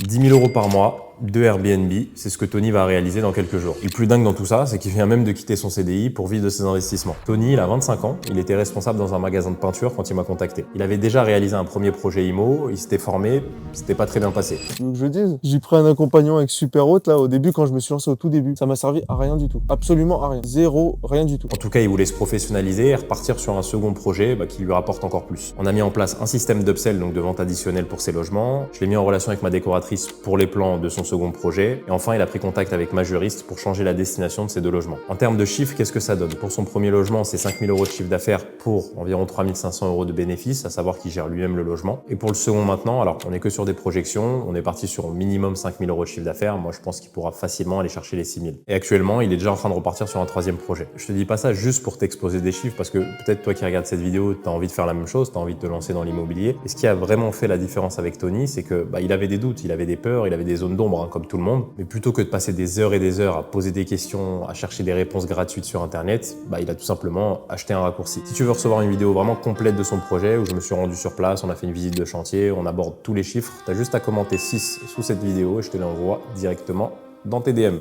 10 000 € par mois de Airbnb, c'est ce que Tony va réaliser dans quelques jours. Et le plus dingue dans tout ça, c'est qu'il vient même de quitter son CDI pour vivre de ses investissements. Tony, il a 25 ans, il était responsable dans un magasin de peinture quand il m'a contacté. Il avait déjà réalisé un premier projet IMO, il s'était formé, c'était pas très bien passé. Tu veux que je le dise? J'ai pris un accompagnant avec Super Haute là au début quand je me suis lancé au tout début. Ça m'a servi à rien du tout. Absolument à rien. Zéro, rien du tout. En tout cas, il voulait se professionnaliser et repartir sur un second projet qui lui rapporte encore plus. On a mis en place un système d'upsell, donc de vente additionnelle pour ses logements. Je l'ai mis en relation avec ma décoratrice pour les plans de son second projet. Et enfin, il a pris contact avec ma juriste pour changer la destination de ces deux logements. En termes de chiffres, qu'est-ce que ça donne? Pour son premier logement, c'est 5 000 € de chiffre d'affaires pour environ 3 500 € de bénéfices, à savoir qu'il gère lui-même le logement. Et pour le second maintenant, alors on n'est que sur des projections, on est parti sur au minimum 5 000 € de chiffre d'affaires. Moi, je pense qu'il pourra facilement aller chercher les 6 000. Et actuellement, il est déjà en train de repartir sur un troisième projet. Je te dis pas ça juste pour t'exposer des chiffres, parce que peut-être toi qui regardes cette vidéo, tu as envie de faire la même chose, tu as envie de te lancer dans l'immobilier. Et ce qui a vraiment fait la différence avec Tony, c'est que il avait des doutes, il avait des peurs, il avait des zones d'ombre, comme tout le monde. Mais plutôt que de passer des heures et des heures à poser des questions, à chercher des réponses gratuites sur Internet, il a tout simplement acheté un raccourci. Si tu veux recevoir une vidéo vraiment complète de son projet, où je me suis rendu sur place, on a fait une visite de chantier, on aborde tous les chiffres, tu as juste à commenter 6 sous cette vidéo et je te l'envoie directement dans tes DM.